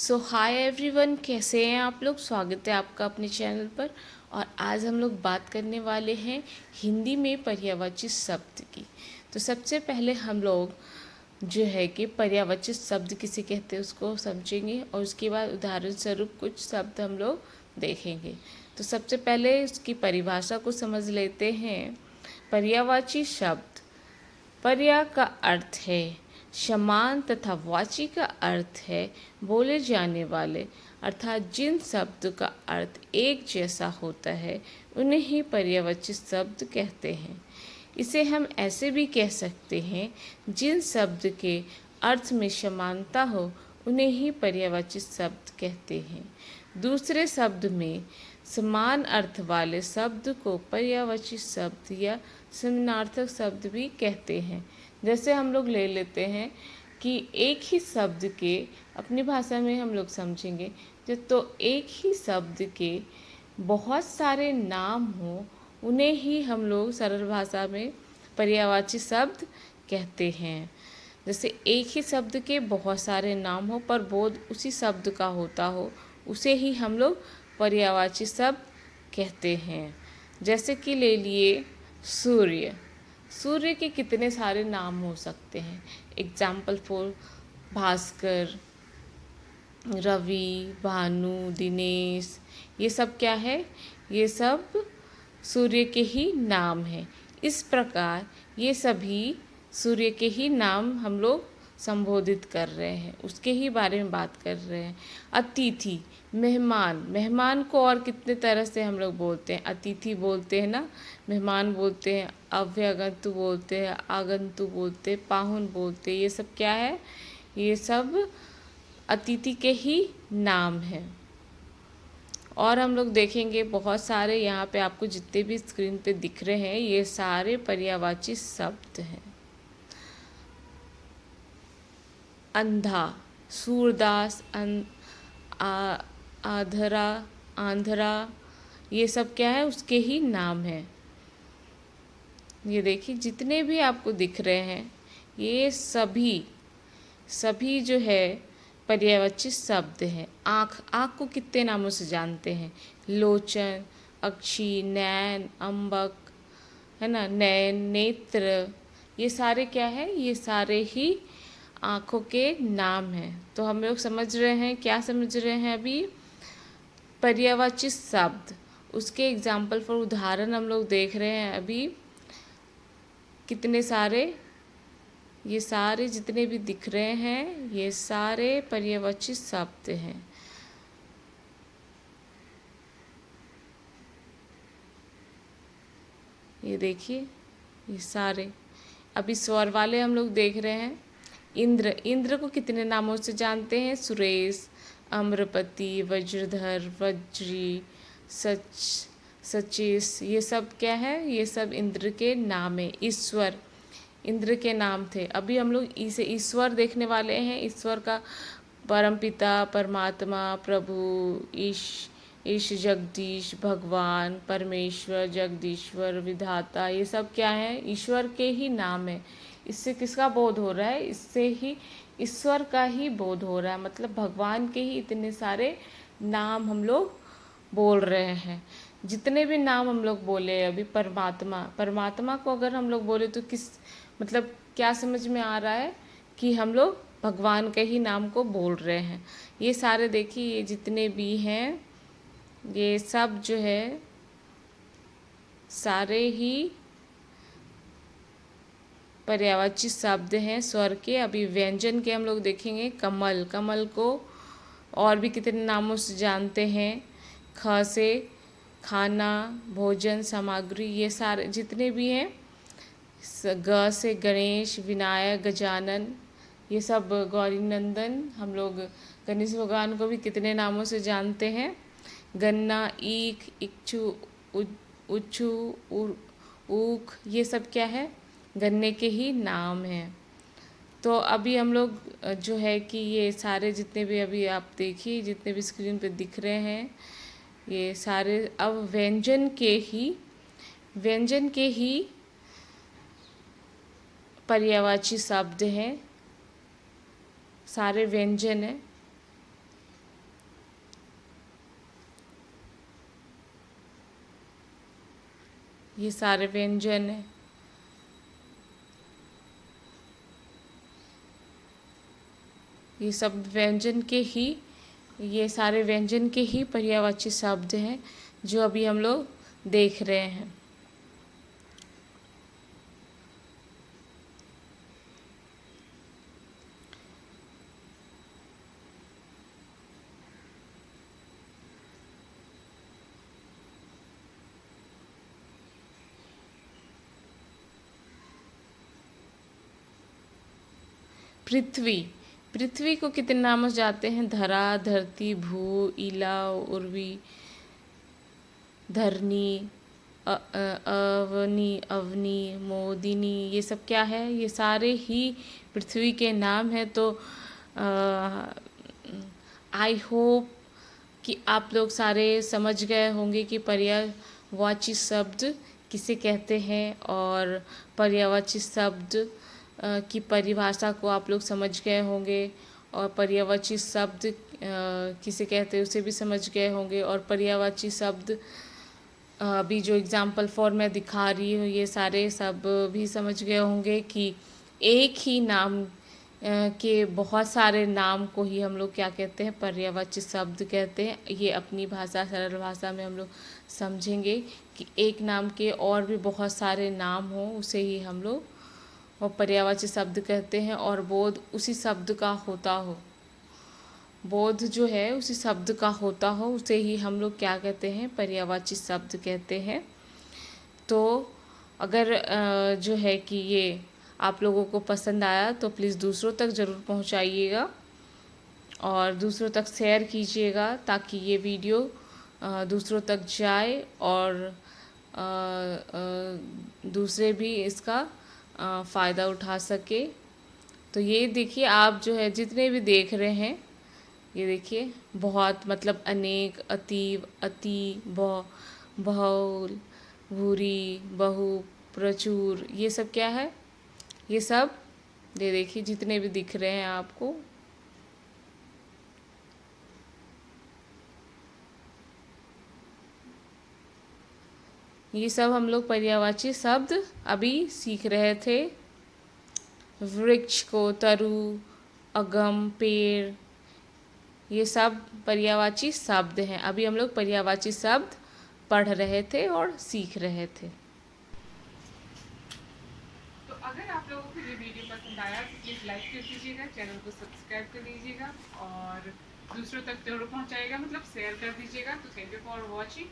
सो hi everyone, कैसे हैं आप लोग। स्वागत है आपका अपने चैनल पर। और आज हम लोग बात करने वाले हैं हिंदी में पर्यायवाची शब्द की। तो सबसे पहले हम लोग जो है कि पर्यायवाची शब्द किसे कहते हैं उसको समझेंगे और उसके बाद उदाहरण स्वरूप कुछ शब्द हम लोग देखेंगे। तो सबसे पहले इसकी परिभाषा को समझ लेते हैं। पर्यायवाची शब्द, पर्या का अर्थ है समान तथा वाची का अर्थ है बोले जाने वाले, अर्थात जिन शब्द का अर्थ एक जैसा होता है उन्हें ही पर्यायवाची शब्द कहते हैं। इसे हम ऐसे भी कह सकते हैं जिन शब्द के अर्थ में समानता हो उन्हें ही पर्यायवाची शब्द कहते हैं। दूसरे शब्द में समान अर्थ वाले शब्द को पर्यायवाची शब्द या समानार्थक शब्द भी कहते हैं। जैसे हम लोग ले लेते हैं कि एक ही शब्द के, अपनी भाषा में हम लोग समझेंगे जो, तो एक ही शब्द के बहुत सारे नाम हो उन्हें ही हम लोग सरल भाषा में पर्यायवाची शब्द कहते हैं। जैसे एक ही शब्द के बहुत सारे नाम हो पर बोध उसी शब्द का होता हो, उसे ही हम लोग पर्यायवाची शब्द कहते हैं। जैसे कि ले लिए सूर्य। सूर्य के कितने सारे नाम हो सकते हैं। एग्जाम्पल फॉर भास्कर, रवि, भानु, दिनेश, ये सब क्या है, ये सब सूर्य के ही नाम हैं। इस प्रकार ये सभी सूर्य के ही नाम हम लोग संबोधित कर रहे हैं, उसके ही बारे में बात कर रहे हैं। अतिथि, मेहमान, मेहमान को और कितने तरह से हम लोग बोलते हैं। अतिथि बोलते हैं ना, मेहमान बोलते हैं, अभ्यागंतु बोलते हैं, आगंतु बोलते हैं, पाहुन बोलते हैं। ये सब क्या है, ये सब अतिथि के ही नाम हैं। और हम लोग देखेंगे बहुत सारे, यहाँ पे आपको जितने भी स्क्रीन पे दिख रहे हैं ये सारे पर्यायवाची शब्द हैं। अंधा, सूरदास, आधरा, आंध्रा, ये सब क्या है, उसके ही नाम हैं। ये देखिए जितने भी आपको दिख रहे हैं ये सभी जो है पर्यायवाची शब्द हैं। आँख, आँख को कितने नामों से जानते हैं। लोचन, अक्षी, नैन, अम्बक, है ना, नैन, नेत्र, ये सारे क्या है, ये सारे ही आँखों के नाम हैं। तो हम लोग समझ रहे हैं, क्या समझ रहे हैं अभी, पर्यायवाची शब्द, उसके एग्जाम्पल फॉर उदाहरण हम लोग देख रहे हैं अभी कितने सारे। ये सारे जितने भी दिख रहे हैं ये सारे पर्यायवाची शब्द हैं। ये देखिए ये सारे। अभी स्वर वाले हम लोग देख रहे हैं। इंद्र, इंद्र को कितने नामों से जानते हैं। सुरेश, अम्रपति, वज्रधर, वज्री, सचिस, ये सब क्या है, ये सब इंद्र के नाम है। ईश्वर, इंद्र के नाम थे। अभी हम लोग इसे ईश्वर देखने वाले हैं। ईश्वर का परमपिता, परमात्मा, प्रभु, ईश, जगदीश, भगवान, परमेश्वर, जगदीश्वर, विधाता, ये सब क्या है, ईश्वर के ही नाम है। इससे किसका बोध हो रहा है, इससे ही ईश्वर का ही बोध हो रहा है। मतलब भगवान के ही इतने सारे नाम हम लोग बोल रहे हैं। जितने भी नाम हम लोग बोले अभी, परमात्मा, परमात्मा को अगर हम लोग बोले तो किस, मतलब क्या समझ में आ रहा है कि हम लोग भगवान के ही नाम को बोल रहे हैं। ये सारे देखिए, ये जितने भी हैं ये सब जो है सारे ही पर्यायवाची शब्द हैं स्वर के। अभी व्यंजन के हम लोग देखेंगे। कमल, कमल को और भी कितने नामों से जानते हैं। ख से खाना, भोजन, सामग्री, ये सारे जितने भी हैं। ग से गणेश, विनायक, गजानन, ये सब गौरी नंदन, हम लोग गणेश भगवान को भी कितने नामों से जानते हैं। गन्ना, ईख, इच्छु, उच्छु, ऊख, ये सब क्या है, गन्ने के ही नाम हैं। तो अभी हम लोग जो है कि ये सारे जितने भी अभी आप देखिए जितने भी स्क्रीन पे दिख रहे हैं ये सारे अब व्यंजन के ही पर्यायवाची शब्द हैं। सारे व्यंजन हैं। ये सारे व्यंजन हैं। ये सब व्यंजन के ही ये सारे व्यंजन के ही पर्यायवाची शब्द हैं जो अभी हम लोग देख रहे हैं। पृथ्वी, पृथ्वी को कितने नामों से जाते हैं? धरा, धरती, भू, इला, उर्वी, धरनी, अवनी, अवनी, मोदिनी, ये सब क्या है? ये सारे ही पृथ्वी के नाम हैं। तो आई होप कि आप लोग सारे समझ गए होंगे कि पर्यायवाची शब्द किसे कहते हैं और पर्यायवाची शब्द की परिभाषा को आप लोग समझ गए होंगे और पर्यायवाची शब्द किसे कहते हैं उसे भी समझ गए होंगे। और पर्यायवाची शब्द अभी जो एग्जाम्पल फॉर मैं दिखा रही हूँ ये सारे सब भी समझ गए होंगे कि एक ही नाम के बहुत सारे नाम को ही हम लोग क्या कहते हैं? पर्यायवाची शब्द कहते हैं। ये अपनी भाषा सरल भाषा में हम लोग समझेंगे कि एक नाम के और भी बहुत सारे नाम हो उसे ही हम लोग वो पर्यायवाची शब्द कहते हैं। और बोध उसी शब्द का होता हो, बोध जो है उसी शब्द का होता हो उसे ही हम लोग क्या कहते हैं? पर्यायवाची शब्द कहते हैं। तो अगर जो है कि ये आप लोगों को पसंद आया तो प्लीज़ दूसरों तक ज़रूर पहुंचाइएगा और दूसरों तक शेयर कीजिएगा ताकि ये वीडियो दूसरों तक जाए और दूसरे भी इसका फ़ायदा उठा सके। तो ये देखिए आप जो है जितने भी देख रहे हैं ये देखिए बहुत मतलब अनेक, अतीव, अति, बहुल, भूरी, बहु, प्रचुर, ये सब क्या है? ये सब ये देखिए जितने भी दिख रहे हैं आपको ये सब हम लोग पर्यायवाची शब्द अभी सीख रहे थे। वृक्ष को तरु, अगम, पेड़, ये सब पर्यायवाची शब्द हैं। अभी हम लोग पर्यायवाची शब्द पढ़ रहे थे और सीख रहे थे। तो अगर आप लोगों को ये वीडियो पसंद आया तो प्लीज़ लाइक कर दीजिएगा, चैनल को सब्सक्राइब कर लीजिएगा और दूसरों तक जरूर पहुंचाइएगा, मतलब शेयर कर दीजिएगा। तो थैंक यू फॉर वॉचिंग।